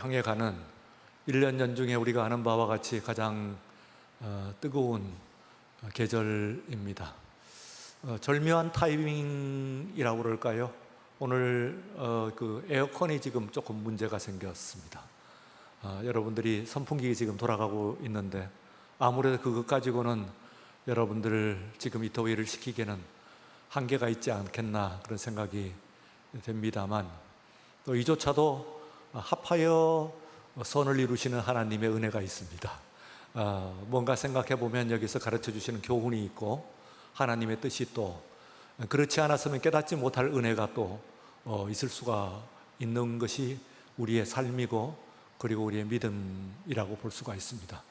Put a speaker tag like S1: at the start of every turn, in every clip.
S1: 향해 가는 1년 연중에 우리가 아는 바와 같이 가장 뜨거운 계절입니다. 절묘한 타이밍이라고 그럴까요? 오늘 그 에어컨이 지금 조금 문제가 생겼습니다. 여러분들이 선풍기 지금 돌아가고 있는데 아무래도 그것 가지고는 여러분들을 지금 이 더위를 식히기에는 한계가 있지 않겠나 그런 생각이 됩니다만, 또 이조차도 합하여 선을 이루시는 하나님의 은혜가 있습니다. 뭔가 생각해 보면 여기서 가르쳐 주시는 교훈이 있고 하나님의 뜻이 또 그렇지 않았으면 깨닫지 못할 은혜가 또 있을 수가 있는 것이 우리의 삶이고 그리고 우리의 믿음이라고 볼 수가 있습니다.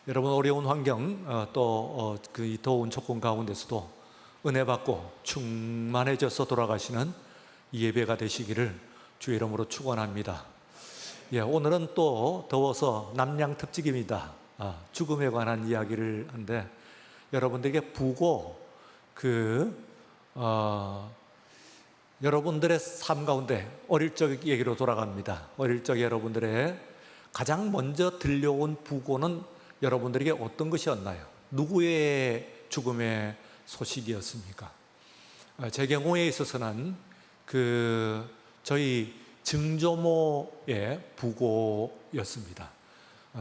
S1: 여러분, 어려운 환경 또 그 더운 조건 가운데서도 은혜 받고 충만해져서 돌아가시는 이 예배가 되시기를 주의 이름으로 축원합니다. 오늘은 또 더워서 남양특집입니다. 죽음에 관한 이야기를 하는데, 여러분들에게 부고 여러분들의 삶 가운데 어릴 적 얘기로 돌아갑니다. 어릴 적에 여러분들의 가장 먼저 들려온 부고는 여러분들에게 어떤 것이었나요? 누구의 죽음의 소식이었습니까? 제 경우에 있어서는 저희 증조모의 부고였습니다.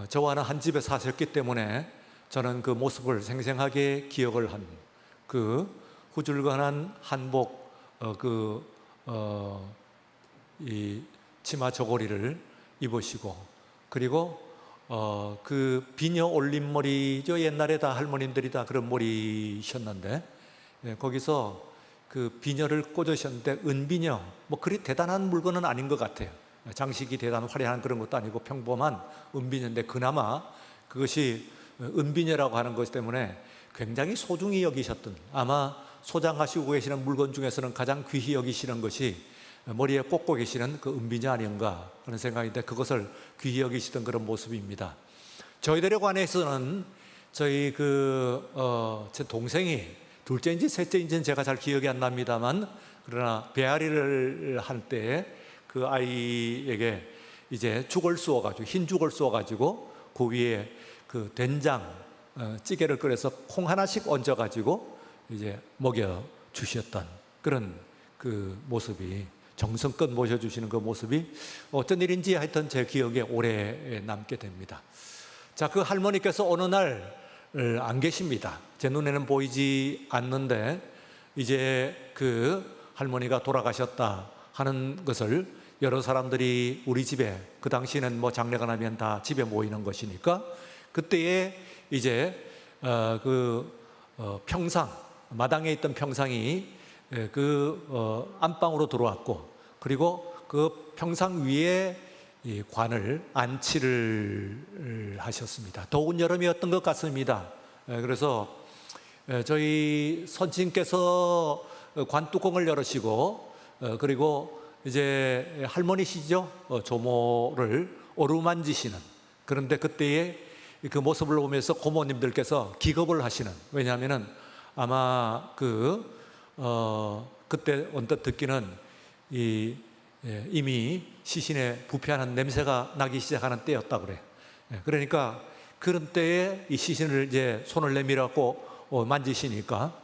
S1: 저와는 한 집에 사셨기 때문에 저는 그 모습을 생생하게 기억을 한 그 후줄근한 한복 이 치마 저고리를 입으시고, 그리고 그 비녀 올림머리죠. 옛날에 다 할머님들이 다 그런 머리셨는데, 거기서 그 비녀를 꽂으셨는데 은비녀, 뭐 그리 대단한 물건은 아닌 것 같아요. 장식이 대단한 화려한 그런 것도 아니고 평범한 은비녀인데, 그나마 그것이 은비녀라고 하는 것 때문에 굉장히 소중히 여기셨던, 아마 소장하시고 계시는 물건 중에서는 가장 귀히 여기시는 것이 머리에 꽂고 계시는 그 은비녀 아닌가 하는 생각인데, 그것을 귀히 여기시던 그런 모습입니다. 저희들에 관해서는 저희 제 동생이 둘째인지 셋째인지는 제가 잘 기억이 안 납니다만, 그러나 배앓이를 할 때 그 아이에게 이제 죽을 쏘아가지고, 흰 죽을 쏘아가지고 그 위에 그 된장 찌개를 끓여서 콩 하나씩 얹어가지고 이제 먹여 주셨던 그런 그 모습이, 정성껏 모셔주시는 그 모습이 어떤 일인지 하여튼 제 기억에 오래 남게 됩니다. 자, 그 할머니께서 어느 날 안 계십니다. 제 눈에는 보이지 않는데, 이제 그 할머니가 돌아가셨다 하는 것을 여러 사람들이 우리 집에, 그 당시에는 뭐 장례가 나면 다 집에 모이는 것이니까, 그때에 이제 평상, 마당에 있던 평상이 안방으로 들어왔고, 그리고 그 평상 위에 이 관을 안치를 하셨습니다. 더운 여름이었던 것 같습니다. 그래서 저희 선친께서 관뚜껑을 열으시고, 그리고 이제 할머니시죠, 조모를 어루만지시는, 그런데 그때의 그 모습을 보면서 고모님들께서 기겁을 하시는, 왜냐하면은 아마 그때 언뜻 듣기는 이미 시신의 부패하는 냄새가 나기 시작하는 때였다 그래. 그러니까 그런 때에 이 시신을 이제 손을 내밀었고 만지시니까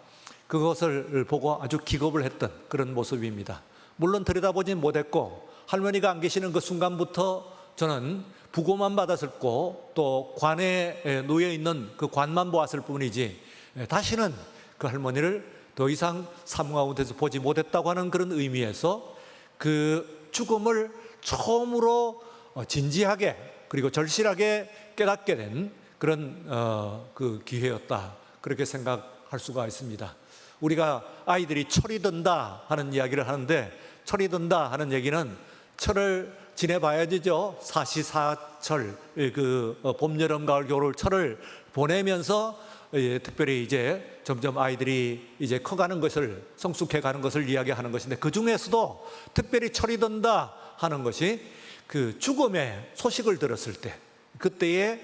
S1: 그것을 보고 아주 기겁을 했던 그런 모습입니다. 물론 들여다보진 못했고, 할머니가 안 계시는 그 순간부터 저는 부고만 받았었고, 또 관에 놓여 있는 그 관만 보았을 뿐이지 다시는 그 할머니를 더 이상 삶 가운데서 보지 못했다고 하는 그런 의미에서 그 죽음을 처음으로 진지하게 그리고 절실하게 깨닫게 된 그런 그 기회였다, 그렇게 생각할 수가 있습니다. 우리가 아이들이 철이 든다 하는 이야기를 하는데, 철이 든다 하는 얘기는 철을 지내봐야지죠. 사시사철, 봄, 여름, 가을, 겨울 철을 보내면서 특별히 이제 점점 아이들이 이제 커가는 것을, 성숙해 가는 것을 이야기하는 것인데, 그 중에서도 특별히 철이 든다 하는 것이 그 죽음의 소식을 들었을 때, 그때에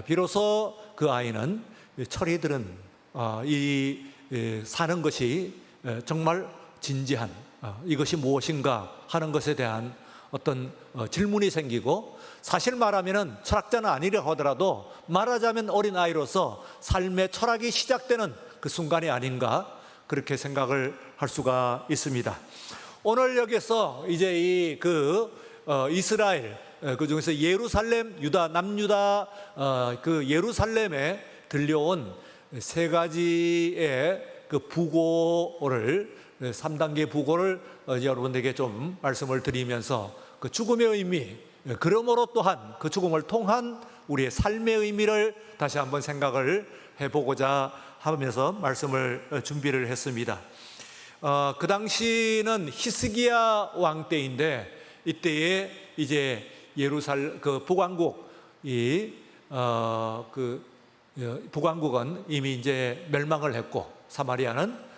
S1: 비로소 그 아이는 철이 들은 사는 것이 정말 진지한 이것이 무엇인가 하는 것에 대한 어떤 질문이 생기고, 사실 말하면은 철학자는 아니라 하더라도 말하자면 어린아이로서 삶의 철학이 시작되는 그 순간이 아닌가, 그렇게 생각을 할 수가 있습니다. 오늘 여기서 이제 이스라엘, 그 중에서 예루살렘, 유다, 남유다, 그 예루살렘에 들려온 세 가지의 그 부고를, 3단계 부고를 여러분에게 좀 말씀을 드리면서 그 죽음의 의미, 그러므로 또한 그 죽음을 통한 우리의 삶의 의미를 다시 한번 생각을 해보고자 하면서 말씀을 준비를 했습니다. 그 당시는 히스기야 왕 때인데, 이때에 이제 그 북왕국은 이미 이제 멸망을 했고, 사마리아는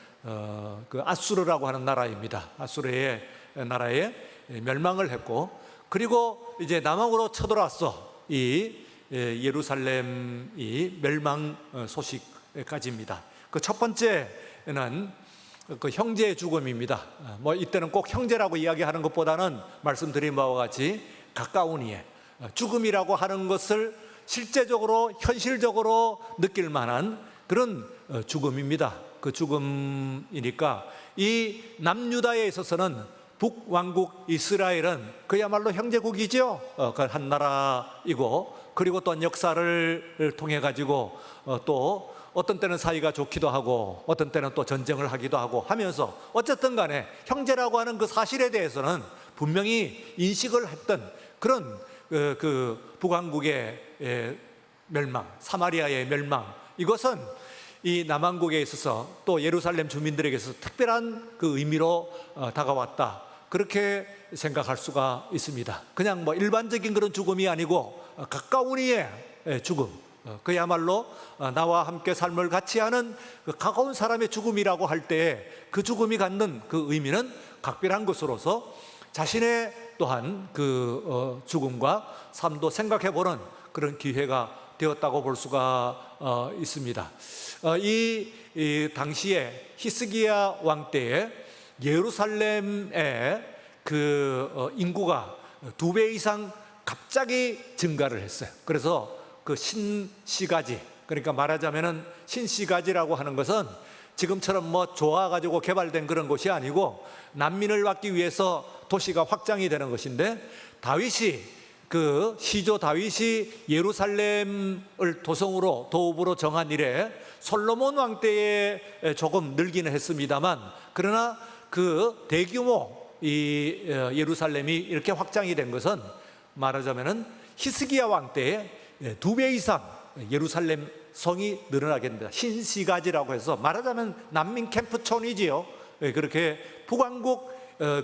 S1: 그 아수르라고 하는 나라입니다. 아수르의 나라에 멸망을 했고, 그리고 이제 남왕으로 쳐들어왔어. 이 예루살렘이 멸망 소식까지입니다. 그 첫 번째는 그 형제의 죽음입니다. 뭐 이때는 꼭 형제라고 이야기하는 것보다는 말씀드린 바와 같이 가까운 이의 죽음이라고 하는 것을 실제적으로 현실적으로 느낄 만한 그런 죽음입니다. 그 죽음이니까 이 남유다에 있어서는 북왕국 이스라엘은 그야말로 형제국이죠. 한 나라이고, 그리고 또 역사를 통해 가지고 또 어떤 때는 사이가 좋기도 하고 어떤 때는 또 전쟁을 하기도 하고 하면서, 어쨌든 간에 형제라고 하는 그 사실에 대해서는 분명히 인식을 했던 그런 그 북왕국의 멸망, 사마리아의 멸망, 이것은 이 남왕국에 있어서 또 예루살렘 주민들에게 있어서 특별한 그 의미로 다가왔다, 그렇게 생각할 수가 있습니다. 그냥 뭐 일반적인 그런 죽음이 아니고 가까운 이의 죽음, 그야말로 나와 함께 삶을 같이 하는 그 가까운 사람의 죽음이라고 할 때 그 죽음이 갖는 그 의미는 각별한 것으로서 자신의 또한 그 죽음과 삶도 생각해보는 그런 기회가 되었다고 볼 수가 있습니다. 이 당시에 히스기야 왕 때에 예루살렘의 그 인구가 2배 이상 갑자기 증가를 했어요. 그래서 그 신시가지, 그러니까 말하자면은 신시가지라고 하는 것은 지금처럼 뭐 좋아가지고 개발된 그런 곳이 아니고 난민을 받기 위해서 도시가 확장이 되는 것인데, 다윗이 그 시조 다윗이 예루살렘을 도성으로 정한 이래 솔로몬 왕 때에 조금 늘기는 했습니다만, 그러나 그 대규모 이 예루살렘이 이렇게 확장이 된 것은 말하자면은 히스기야 왕 때에 2배 이상 예루살렘 성이 늘어나게 됩니다. 신시가지라고 해서 말하자면 난민 캠프촌이지요. 그렇게 북왕국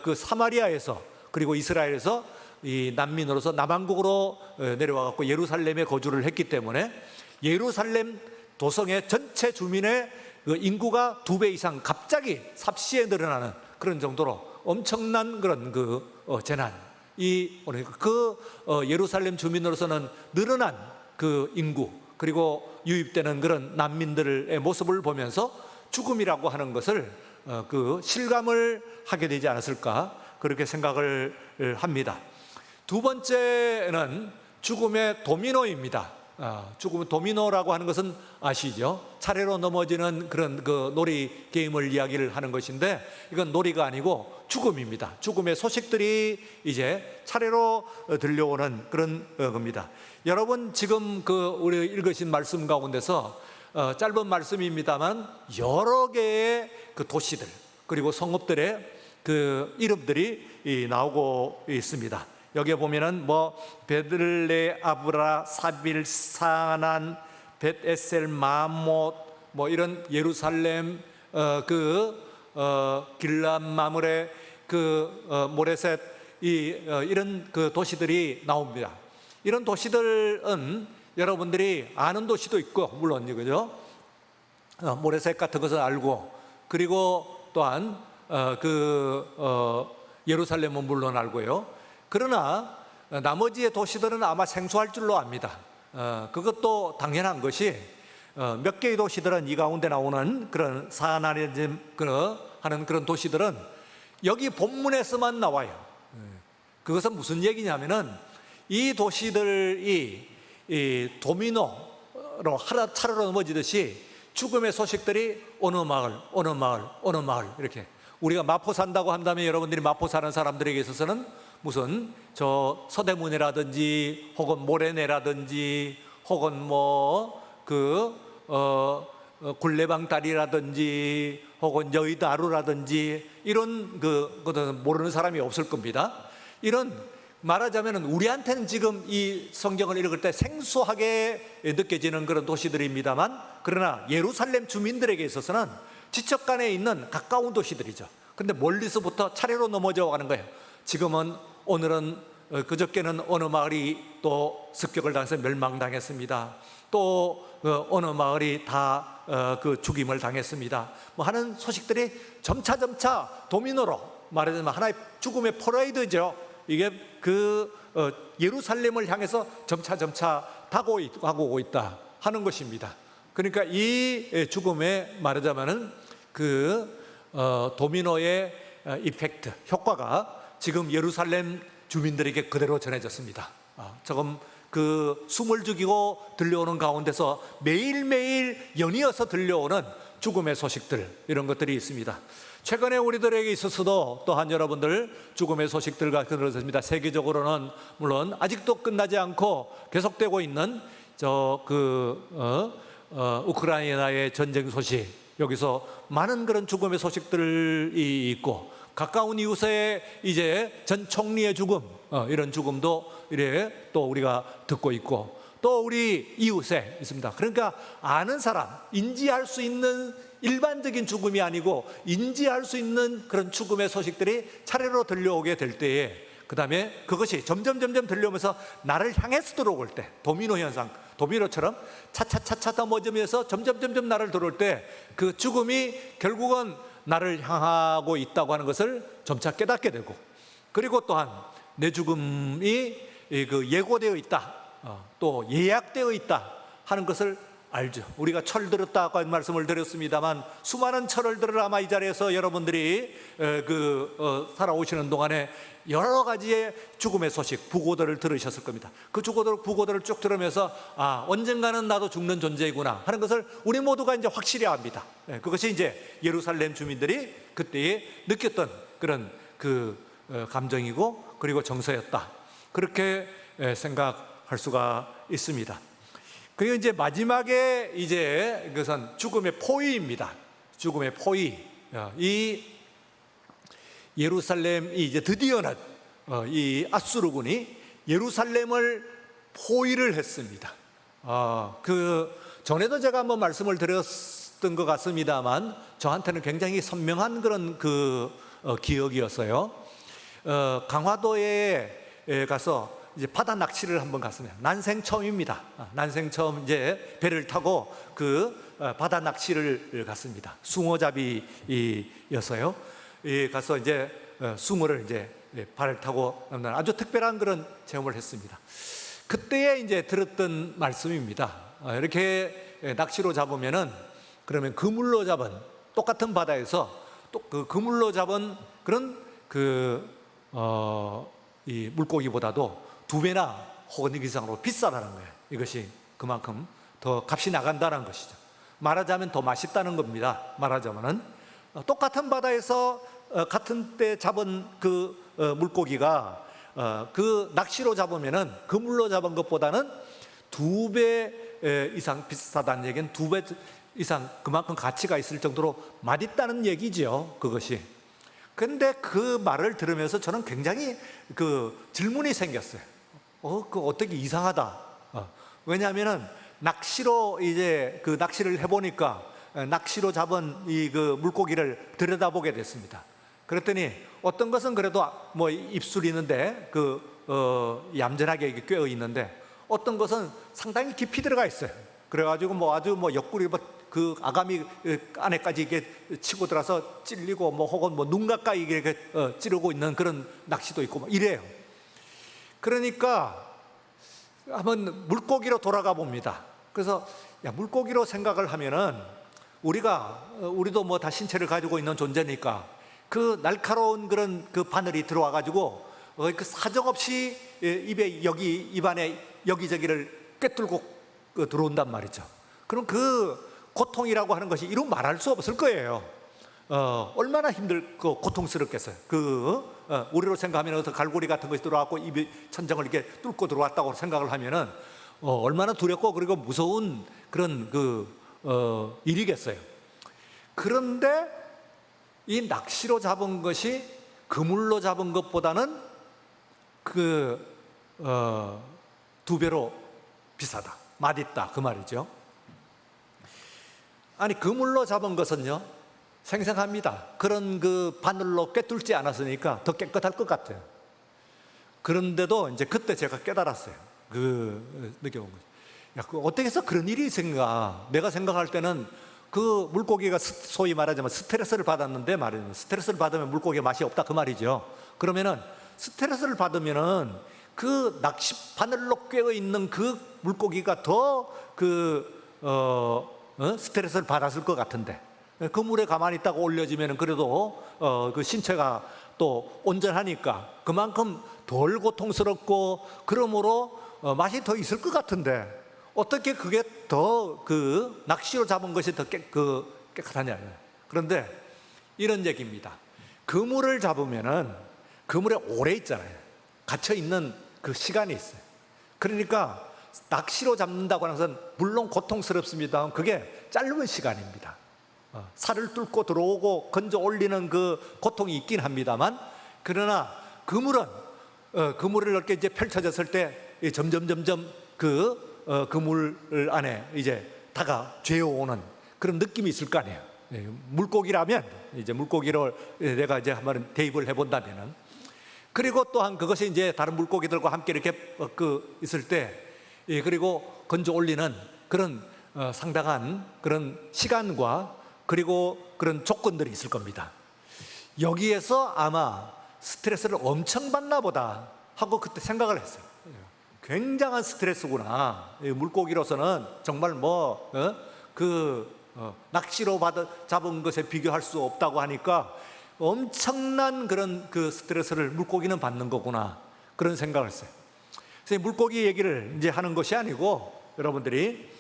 S1: 그 사마리아에서, 그리고 이스라엘에서 이 난민으로서 남왕국으로 내려와 갖고 예루살렘에 거주를 했기 때문에 예루살렘 도성의 전체 주민의 그 인구가 2배 이상 갑자기 삽시에 늘어나는 그런 정도로 엄청난 그런 그 재난, 예루살렘 주민으로서는 늘어난 그 인구, 그리고 유입되는 그런 난민들의 모습을 보면서 죽음이라고 하는 것을 그 실감을 하게 되지 않았을까, 그렇게 생각을 합니다. 두 번째는 죽음의 도미노입니다. 죽음의 도미노라고 하는 것은 아시죠? 차례로 넘어지는 그런 그 놀이 게임을 이야기를 하는 것인데, 이건 놀이가 아니고 죽음입니다. 죽음의 소식들이 이제 차례로 들려오는 그런 겁니다. 여러분, 지금 우리 읽으신 말씀 가운데서 짧은 말씀입니다만 여러 개의 그 도시들, 그리고 성읍들의 그 이름들이 나오고 있습니다. 여기에 보면은 베들레 아브라 사빌 사난 벳에셀 마못 이런 예루살렘 길람 마므레 모레셋 이런 그 도시들이 나옵니다. 이런 도시들은 여러분들이 아는 도시도 있고 물론 그죠? 모레셋 같은 것을 알고, 그리고 또한 예루살렘은 물론 알고요. 그러나 나머지의 도시들은 아마 생소할 줄로 압니다. 그것도 당연한 것이 몇 개의 도시들은 이 가운데 나오는 그런 사나리즘 하는 그런 도시들은 여기 본문에서만 나와요. 그것은 무슨 얘기냐면은 이 도시들이 이 도미노로 차례로 넘어지듯이 죽음의 소식들이 어느 마을, 어느 마을, 어느 마을 이렇게, 우리가 마포 산다고 한다면 여러분들이 마포 사는 사람들에게 있어서는 무슨 저 서대문이라든지 혹은 모래내라든지 혹은 굴레방다리라든지 혹은 여의도하루라든지 이런 그것은 모르는 사람이 없을 겁니다. 이런, 말하자면 우리한테는 지금 이 성경을 읽을 때 생소하게 느껴지는 그런 도시들입니다만, 그러나 예루살렘 주민들에게 있어서는 지척간에 있는 가까운 도시들이죠. 그런데 멀리서부터 차례로 넘어져 가는 거예요. 지금은, 오늘은, 그저께는 어느 마을이 또 습격을 당해서 멸망당했습니다. 또 어느 마을이 다 죽임을 당했습니다. 하는 소식들이 점차 도미노로, 말하자면 하나의 죽음의 퍼레이드죠. 이게 예루살렘을 향해서 점차 다가오고 있다 하는 것입니다. 그러니까 이 죽음의, 말하자면은 도미노의 이펙트, 효과가 지금 예루살렘 주민들에게 그대로 전해졌습니다. 조금 숨을 죽이고 들려오는 가운데서 매일매일 연이어서 들려오는 죽음의 소식들, 이런 것들이 있습니다. 최근에 우리들에게 있어서도 또한 여러분들 죽음의 소식들과 들었습니다. 세계적으로는 물론 아직도 끝나지 않고 계속되고 있는 우크라이나의 전쟁 소식, 여기서 많은 그런 죽음의 소식들이 있고, 가까운 이웃에 이제 전 총리의 죽음, 이런 죽음도 이래 또 우리가 듣고 있고, 또 우리 이웃에 있습니다. 그러니까 아는 사람, 인지할 수 있는 일반적인 죽음이 아니고 인지할 수 있는 그런 죽음의 소식들이 차례로 들려오게 될 때에, 그 다음에 그것이 점점 들려오면서 나를 향해서 들어올 때, 도미노 현상, 도미노처럼 차차차차 넘어지면서 점점 나를 들어올 때, 그 죽음이 결국은 나를 향하고 있다고 하는 것을 점차 깨닫게 되고, 그리고 또한 내 죽음이 예고되어 있다, 또 예약되어 있다 하는 것을 알죠. 우리가 철들었다고 말씀을 드렸습니다만, 수많은 철들을 아마 이 자리에서 여러분들이 살아오시는 동안에 여러 가지의 죽음의 소식, 부고들을 들으셨을 겁니다. 그 부고들을 쭉 들으면서 언젠가는 나도 죽는 존재이구나 하는 것을 우리 모두가 이제 확실히 압니다. 그것이 이제 예루살렘 주민들이 그때에 느꼈던 그런 감정이고, 그리고 정서였다, 그렇게 생각할 수가 있습니다. 그리고 이제 마지막에 이제 그것은 죽음의 포위입니다. 죽음의 포위. 이 예루살렘이 이제 드디어는 이 아수르군이 예루살렘을 포위를 했습니다. 전에도 제가 한번 말씀을 드렸던 것 같습니다만, 저한테는 굉장히 선명한 그런 기억이었어요. 강화도에 가서 이제 바다 낚시를 한번 갔습니다. 난생 처음입니다. 난생 처음 이제 배를 타고 바다 낚시를 갔습니다. 숭어잡이였어요. 가서 이제 숭어를 이제 발을 타고 아주 특별한 그런 체험을 했습니다. 그때에 이제 들었던 말씀입니다. 이렇게 낚시로 잡으면은, 그러면 그물로 잡은, 똑같은 바다에서 또 그물로 잡은 그런 이 물고기보다도 2배나 혹은 그 이상으로 비싸다는 거예요. 이것이 그만큼 더 값이 나간다는 것이죠. 말하자면 더 맛있다는 겁니다. 말하자면은 똑같은 바다에서 같은 때 잡은 물고기가 낚시로 잡으면은 그물로 잡은 것보다는 2배 이상 비싸다는 얘기는 2배 이상 그만큼 가치가 있을 정도로 맛있다는 얘기죠. 그것이. 근데 그 말을 들으면서 저는 굉장히 질문이 생겼어요. 어떻게 이상하다. 왜냐하면은 낚시로 이제 낚시를 해보니까 낚시로 잡은 이 물고기를 들여다보게 됐습니다. 그랬더니 어떤 것은 그래도 입술이 있는데 얌전하게 꿰어 있는데, 어떤 것은 상당히 깊이 들어가 있어요. 그래가지고 아주 옆구리 아가미 안에까지 이게 치고 들어서 찔리고 혹은 눈 가까이 이렇게 찌르고 있는 그런 낚시도 있고 이래요. 그러니까 한번 물고기로 돌아가 봅니다. 그래서 물고기로 생각을 하면은 우리도 다 신체를 가지고 있는 존재니까 날카로운 그런 바늘이 들어와 가지고 그 사정없이 입에 입안에 여기저기를 꿰뚫고 들어온단 말이죠. 그럼 그 고통이라고 하는 것이 이루 말할 수 없을 거예요. 얼마나 힘들고 고통스럽겠어요. 우리로 생각하면 갈고리 같은 것이 들어왔고 입이 천장을 이렇게 뚫고 들어왔다고 생각을 하면은 얼마나 두렵고 그리고 무서운 그런 일이겠어요. 그런데 이 낚시로 잡은 것이 그물로 잡은 것보다는 2배로 비싸다, 맛있다, 그 말이죠. 아니, 그물로 잡은 것은요 생생합니다. 그런 바늘로 꿰뚫지 않았으니까 더 깨끗할 것 같아요. 그런데도 이제 그때 제가 깨달았어요. 느껴본 거죠. 야, 어떻게 해서 그런 일이 있은가? 내가 생각할 때는 물고기가 소위 말하자면 스트레스를 받았는데 말이에요. 스트레스를 받으면 물고기가 맛이 없다, 그 말이죠. 그러면은 스트레스를 받으면은 낚시 바늘로 꿰어 있는 물고기가 더 스트레스를 받았을 것 같은데, 물에 가만히 있다가 올려지면은 그래도 신체가 또 온전하니까 그만큼 덜 고통스럽고 그러므로 맛이 더 있을 것 같은데, 어떻게 그게 더 낚시로 잡은 것이 더 깨끗하냐. 그런데 이런 얘기입니다. 그물을 잡으면은 그물에 오래 있잖아요. 갇혀 있는 시간이 있어요. 그러니까 낚시로 잡는다고 하는 것은 물론 고통스럽습니다만 그게 짧은 시간입니다. 살을 뚫고 들어오고 건져 올리는 고통이 있긴 합니다만, 그러나 그물은 그물을 이렇게 이제 펼쳐졌을 때 점점 그물 안에 이제 죄어오는 그런 느낌이 있을 거 아니에요. 물고기라면 이제 물고기를 내가 이제 한번 대입을 해본다면은, 그리고 또한 그것이 이제 다른 물고기들과 함께 이렇게 있을 때, 그리고 건져 올리는 그런 상당한 그런 시간과 그리고 그런 조건들이 있을 겁니다. 여기에서 아마 스트레스를 엄청 받나 보다 하고 그때 생각을 했어요. 굉장한 스트레스구나. 물고기로서는 정말 낚시로 잡은 것에 비교할 수 없다고 하니까 엄청난 그런 스트레스를 물고기는 받는 거구나, 그런 생각을 했어요. 그래서 물고기 얘기를 이제 하는 것이 아니고, 여러분들이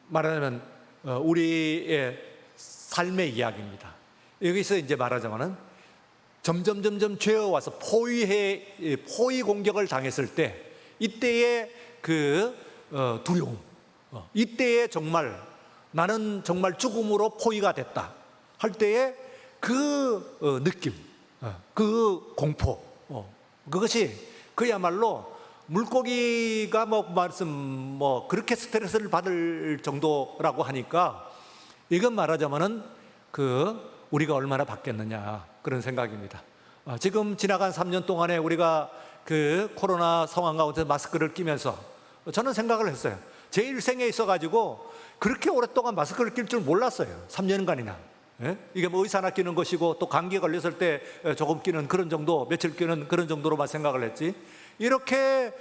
S1: 말하자면 우리의 삶의 이야기입니다. 여기서 이제 말하자면은 점점 죄어와서 포위 공격을 당했을 때, 이때의 두려움, 이때에 정말 나는 정말 죽음으로 포위가 됐다 할 때의 느낌, 공포, 그것이 그야말로 물고기가 그렇게 스트레스를 받을 정도라고 하니까, 이건 말하자면은 우리가 얼마나 받겠느냐, 그런 생각입니다. 지금 지나간 3년 동안에 우리가 코로나 상황 가운데 마스크를 끼면서 저는 생각을 했어요. 제 일생에 있어가지고 그렇게 오랫동안 마스크를 낄 줄 몰랐어요. 3년간이나. 이게 의사나 끼는 것이고 또 감기에 걸렸을 때 조금 끼는 그런 정도, 며칠 끼는 그런 정도로만 생각을 했지, 이렇게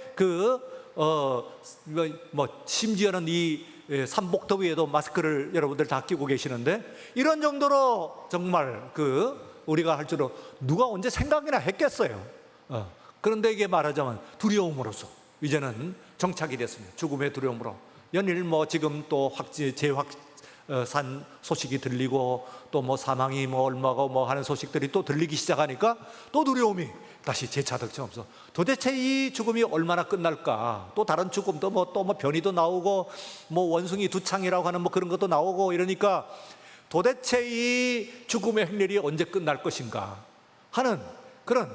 S1: 심지어는 이 삼복더위에도 마스크를 여러분들 다 끼고 계시는데, 이런 정도로 정말 우리가 할 줄은 누가 언제 생각이나 했겠어요. 그런데 이게 말하자면 두려움으로서 이제는 정착이 됐습니다. 죽음의 두려움으로. 연일 지금 또 재확산 소식이 들리고 또 사망이 얼마고 하는 소식들이 또 들리기 시작하니까 또 두려움이 다시 재차득점없어. 도대체 이 죽음이 얼마나 끝날까? 또 다른 죽음도 또 변이도 나오고 원숭이 두창이라고 하는 그런 것도 나오고 이러니까, 도대체 이 죽음의 행렬이 언제 끝날 것인가 하는 그런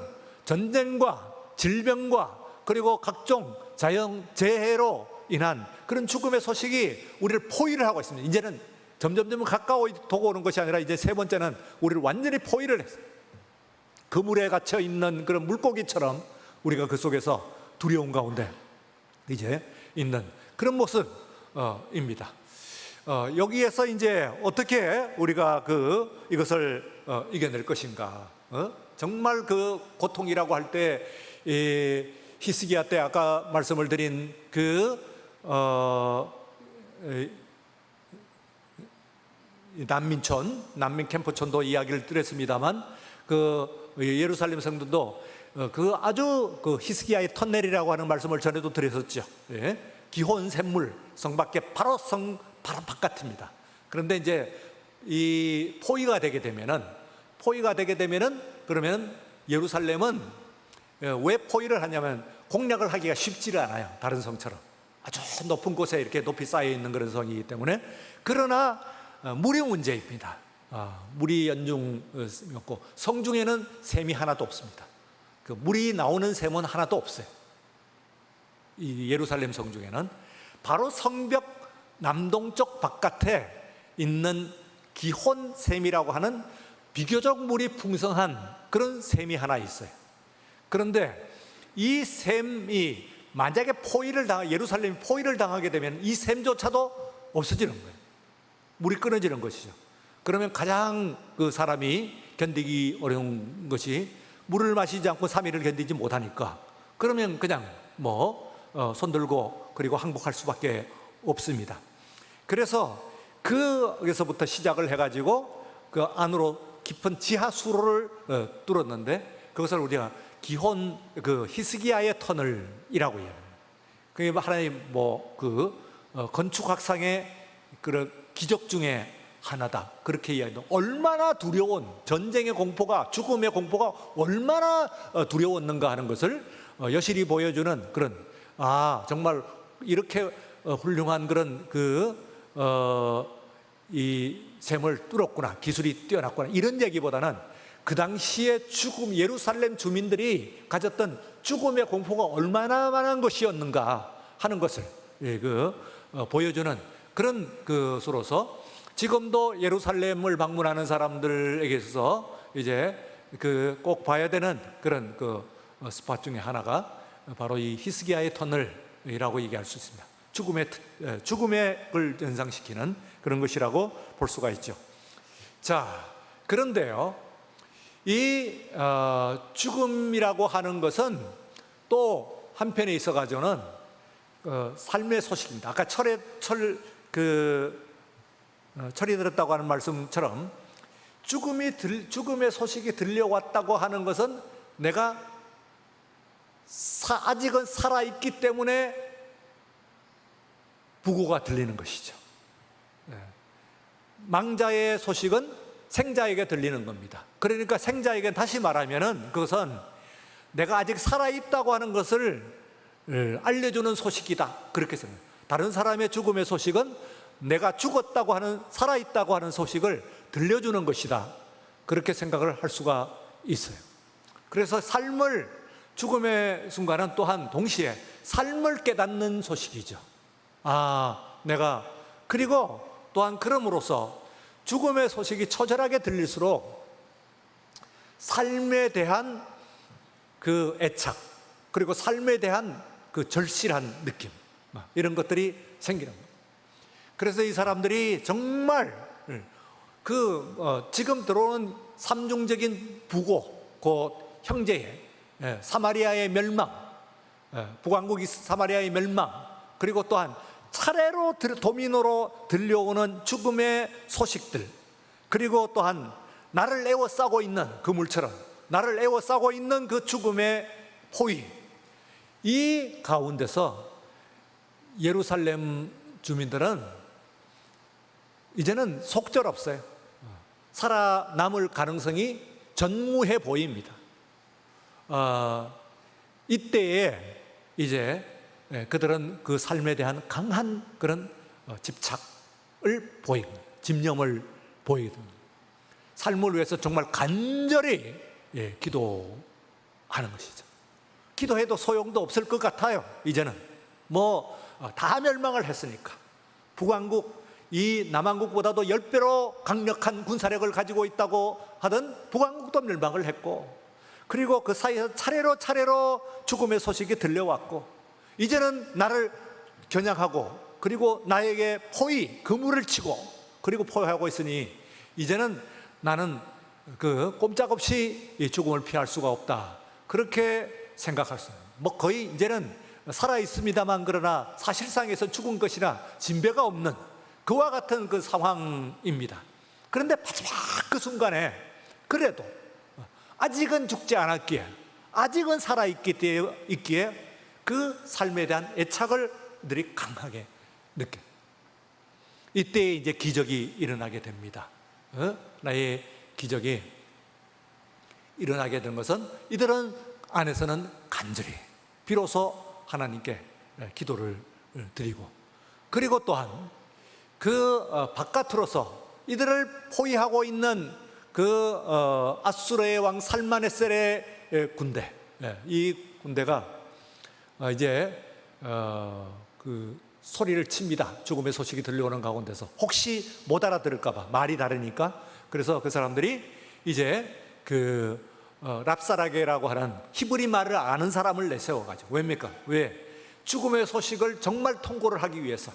S1: 전쟁과 질병과 그리고 각종 자연재해로 인한 그런 죽음의 소식이 우리를 포위를 하고 있습니다. 이제는 점점 가까이 도고오는 것이 아니라 이제 세 번째는 우리를 완전히 포위를 했어요. 그물에 갇혀 있는 그런 물고기처럼 우리가 그 속에서 두려움 가운데 이제 있는 그런 모습입니다. 여기에서 이제 어떻게 우리가 이것을 이겨낼 것인가? 정말 고통이라고 할 때, 히스기야 때 아까 말씀을 드린 난민 캠프촌도 이야기를 드렸습니다만, 그 예루살렘 성도도 그 아주 그 히스기야의 터널이라고 하는 말씀을 전에도 드렸었죠. 예. 기혼 샘물, 성 밖에 바로 바깥입니다. 그런데 이제 이 포위가 되게 되면은 그러면 예루살렘은 왜 포위를 하냐면 공략을 하기가 쉽지를 않아요. 다른 성처럼 아주 높은 곳에 이렇게 높이 쌓여 있는 그런 성이기 때문에. 그러나 물이 문제입니다. 물이 연중이었고 성 중에는 샘이 하나도 없습니다. 그 물이 나오는 샘은 하나도 없어요. 이 예루살렘 성 중에는 바로 성벽 남동쪽 바깥에 있는 기혼 샘이라고 하는 비교적 물이 풍성한 그런 샘이 하나 있어요. 그런데 이 샘이 만약에 예루살렘이 포위를 당하게 되면 이 샘조차도 없어지는 거예요. 물이 끊어지는 것이죠. 그러면 가장 그 사람이 견디기 어려운 것이 물을 마시지 않고 3일을 견디지 못하니까, 그러면 그냥 손들고 그리고 항복할 수밖에 없습니다. 그래서 거기서부터 시작을 해가지고 그 안으로 깊은 지하 수로를 뚫었는데 그것을 우리가 기혼 히스기야의 터널이라고 해요. 그게 하나의 건축학상의 그런 기적 중에 하나다, 그렇게 이야기해요. 얼마나 두려운 전쟁의 공포가, 죽음의 공포가 얼마나 두려웠는가 하는 것을 여실히 보여주는 그런, 정말 이렇게 훌륭한 그런 이 샘을 뚫었구나, 기술이 뛰어났구나, 이런 얘기보다는 그 당시에 예루살렘 주민들이 가졌던 죽음의 공포가 얼마나 많은 것이었는가 하는 것을 보여주는 그런 것으로서 지금도 예루살렘을 방문하는 사람들에게 있어서 이제 꼭 봐야 되는 그런 스팟 중에 하나가 바로 이 히스기야의 터널이라고 얘기할 수 있습니다. 죽음을 연상시키는 그런 것이라고 볼 수가 있죠. 자, 그런데요, 이 죽음이라고 하는 것은 또 한편에 있어가지고는 삶의 소식입니다. 아까 철이 들었다고 하는 말씀처럼 죽음의 소식이 들려왔다고 하는 것은 내가 아직은 살아있기 때문에 부고가 들리는 것이죠. 망자의 소식은 생자에게 들리는 겁니다. 그러니까 생자에게 다시 말하면은 그것은 내가 아직 살아있다고 하는 것을 알려주는 소식이다, 그렇게 생각해요. 다른 사람의 죽음의 소식은 내가 죽었다고 하는, 살아있다고 하는 소식을 들려주는 것이다, 그렇게 생각을 할 수가 있어요. 그래서 죽음의 순간은 또한 동시에 삶을 깨닫는 소식이죠. 그리고 또한 그럼으로써 죽음의 소식이 처절하게 들릴수록 삶에 대한 그 애착, 그리고 삶에 대한 그 절실한 느낌, 이런 것들이 생기는 거예요. 그래서 이 사람들이 정말 지금 들어오는 삼중적인 부고, 그 형제의 사마리아의 멸망, 북왕국이 사마리아의 멸망, 그리고 또한 차례로 도미노로 들려오는 죽음의 소식들, 그리고 또한 나를 에워싸고 있는 그물처럼 나를 에워싸고 있는 그 죽음의 포위, 이 가운데서 예루살렘 주민들은 이제는 속절없어요. 살아남을 가능성이 전무해 보입니다. 이때에 이제 그들은 그 삶에 대한 강한 그런 집착을 보이고 집념을 보이고 삶을 위해서 정말 간절히 기도하는 것이죠. 기도해도 소용도 없을 것 같아요. 이제는 다 멸망을 했으니까. 북왕국, 이 남왕국보다도 10배로 강력한 군사력을 가지고 있다고 하던 북왕국도 멸망을 했고, 그리고 그 사이에서 차례로 죽음의 소식이 들려왔고, 이제는 나를 겨냥하고 그리고 나에게 그물을 치고 그리고 포위하고 있으니 이제는 나는 꼼짝없이 이 죽음을 피할 수가 없다, 그렇게 생각했어요. 거의 이제는 살아있습니다만 그러나 사실상에서 죽은 것이나 진배가 없는 그와 같은 그 상황입니다. 그런데 마지막 그 순간에 그래도 아직은 죽지 않았기에, 아직은 살아있기에 그 삶에 대한 애착을 그들이 강하게 느껴. 이때 이제 기적이 일어나게 됩니다. 나의 기적이 일어나게 된 것은 이들은 안에서는 간절히 비로소 하나님께 기도를 드리고, 그리고 또한 그 바깥으로서 이들을 포위하고 있는 그 아수르의 왕 살마네셀의 군대, 이 군대가 이제 그 소리를 칩니다. 죽음의 소식이 들려오는 가운데서 혹시 못 알아들을까봐, 말이 다르니까. 그래서 그 사람들이 이제 그 랍사라게라고 하는 히브리 말을 아는 사람을 내세워가지고, 왜입니까? 왜? 죽음의 소식을 정말 통보를 하기 위해서,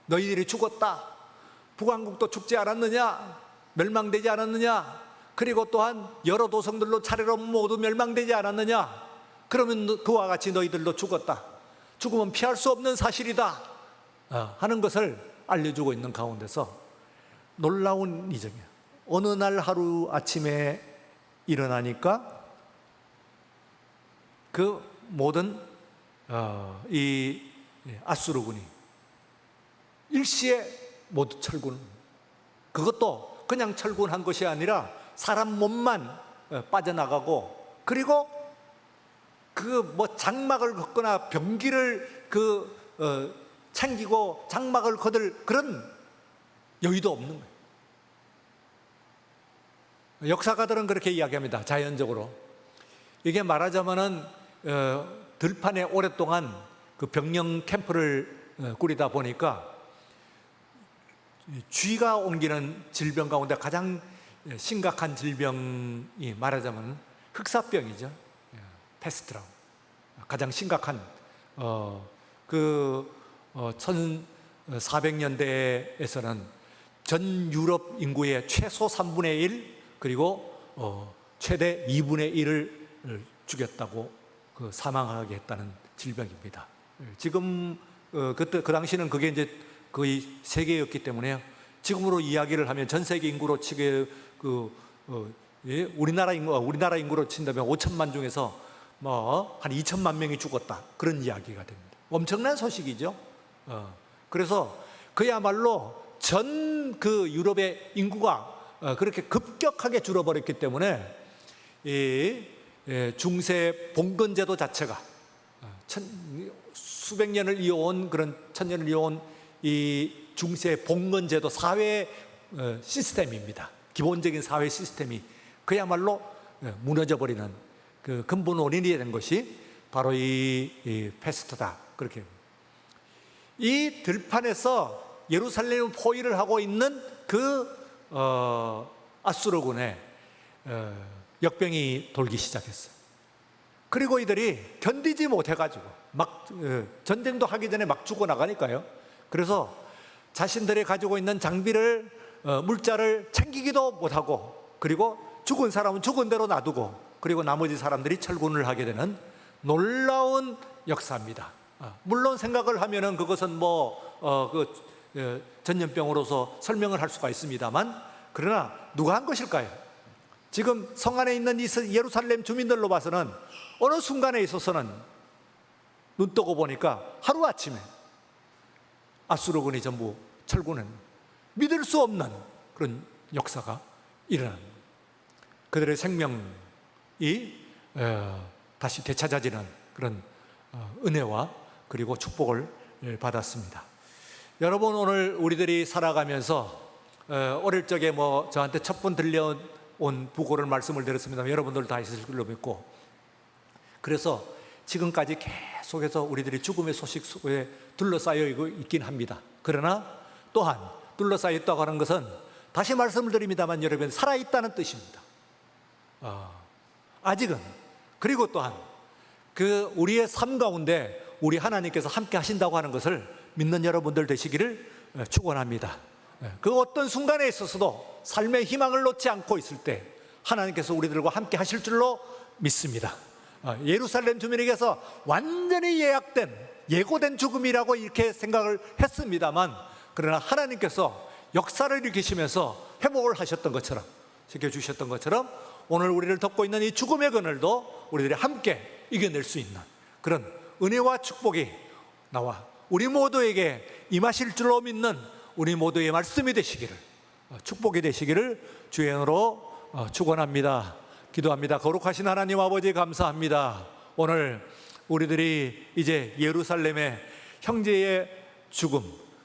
S1: 너희들이 죽었다, 북왕국도 죽지 않았느냐, 멸망되지 않았느냐, 그리고 또한 여러 도성들로 차례로 모두 멸망되지 않았느냐, 그러면 그와 같이 너희들도 죽었다, 죽음은 피할 수 없는 사실이다 하는 것을 알려주고 있는 가운데서 놀라운 이정이에요. 어느 날 하루 아침에 일어나니까 그 모든 이 아수르군이 일시에 모두 철군, 그것도 그냥 철군한 것이 아니라 사람 몸만 빠져나가고, 그리고 그 뭐 장막을 걷거나 병기를 챙기고 장막을 거들 그런 여유도 없는 거예요. 역사가들은 그렇게 이야기합니다. 자연적으로 이게 말하자면은 들판에 오랫동안 그 병영 캠프를 꾸리다 보니까 쥐가 옮기는 질병 가운데 가장 심각한 질병이 말하자면 흑사병이죠. 페스트라고 가장 심각한 1400년대에서는 전 유럽 인구의 최소 3분의 1 그리고 최대 2분의 1을 죽였다고 사망하게 했다는 질병입니다. 지금 그때 그 당시는 그게 이제 거의 세계였기 때문에 지금으로 이야기를 하면 전 세계 인구로 치게 우리나라 인구로 친다면 5천만 중에서 뭐 한 2천만 명이 죽었다, 그런 이야기가 됩니다. 엄청난 소식이죠. 그래서 그야말로 전 그 유럽의 인구가 그렇게 급격하게 줄어버렸기 때문에 이 중세 봉건제도 자체가 수백 년을 이어온, 그런 천년을 이어온 이 중세 봉건제도 사회 시스템입니다. 기본적인 사회 시스템이 그야말로 무너져버리는 그 근본 원인이 된 것이 바로 이 페스트다. 그렇게 이 들판에서 예루살렘을 포위를 하고 있는 그 아수르군의 역병이 돌기 시작했어요. 그리고 이들이 견디지 못해가지고 막 전쟁도 하기 전에 막 죽어나가니까요. 그래서 자신들이 가지고 있는 장비를 물자를 챙기기도 못하고, 그리고 죽은 사람은 죽은 대로 놔두고, 그리고 나머지 사람들이 철군을 하게 되는 놀라운 역사입니다. 물론 생각을 하면은 그것은 전염병으로서 설명을 할 수가 있습니다만, 그러나 누가 한 것일까요? 지금 성 안에 있는 예루살렘 주민들로 봐서는 어느 순간에 있어서는 눈 뜨고 보니까 하루아침에 아수르군이 전부 철군은 믿을 수 없는 그런 역사가 일어납니다. 그들의 생명이 다시 되찾아지는 그런 은혜와 그리고 축복을 받았습니다. 여러분, 오늘 우리들이 살아가면서 어릴 적에 저한테 첫 번 들려온 부고를 말씀을 드렸습니다. 여러분들도 다 있으실 걸로 믿고, 그래서 지금까지 계속해서 우리들이 죽음의 소식 속에 둘러싸여 있긴 합니다. 그러나 또한 둘러싸여 있다고 하는 것은 다시 말씀을 드립니다만 여러분, 살아있다는 뜻입니다. 아직은. 그리고 또한 우리의 삶 가운데 우리 하나님께서 함께 하신다고 하는 것을 믿는 여러분들 되시기를 축원합니다. 그 어떤 순간에 있어서도 삶의 희망을 놓지 않고 있을 때 하나님께서 우리들과 함께 하실 줄로 믿습니다. 예루살렘 주민에게서 완전히 예고된 죽음이라고 이렇게 생각을 했습니다만, 그러나 하나님께서 역사를 일으키시면서 회복을 하셨던 것처럼, 지켜주셨던 것처럼 오늘 우리를 덮고 있는 이 죽음의 그늘도 우리들이 함께 이겨낼 수 있는 그런 은혜와 축복이 나와 우리 모두에게 임하실 줄로 믿는 우리 모두의 말씀이 되시기를, 축복이 되시기를 주의 이름으로 축원합니다. 기도합니다. 거룩하신 하나님 아버지, 감사합니다. 오늘 우리들이 이제 예루살렘의 형제의 죽음,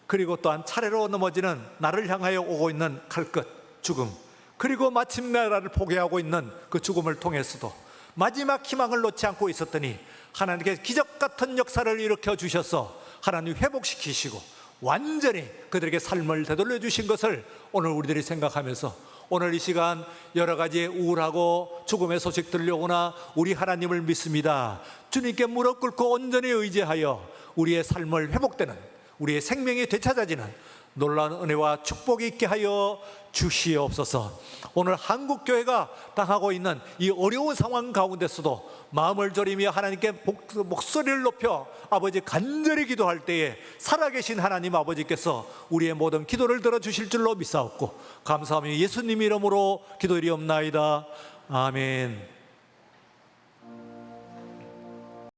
S1: 그리고 또한 차례로 넘어지는 나를 향하여 오고 있는 칼끝 죽음, 그리고 마침내 나를 포기하고 있는 그 죽음을 통해서도 마지막 희망을 놓지 않고 있었더니 하나님께서 기적 같은 역사를 일으켜 주셔서 하나님 회복시키시고 완전히 그들에게 삶을 되돌려 주신 것을 오늘 우리들이 생각하면서 오늘 이 시간 여러 가지 우울하고 죽음의 소식 들려오나 우리 하나님을 믿습니다. 주님께 무릎 꿇고 온전히 의지하여 우리의 삶을 회복되는, 우리의 생명이 되찾아지는 놀라운 은혜와 축복이 있게 하여 주시옵소서. 오늘 한국교회가 당하고 있는 이 어려운 상황 가운데서도 마음을 졸이며 하나님께 목소리를 높여 아버지 간절히 기도할 때에 살아계신 하나님 아버지께서 우리의 모든 기도를 들어주실 줄로 믿사옵고 감사하며 예수님 이름으로 기도드리옵나이다. 아멘.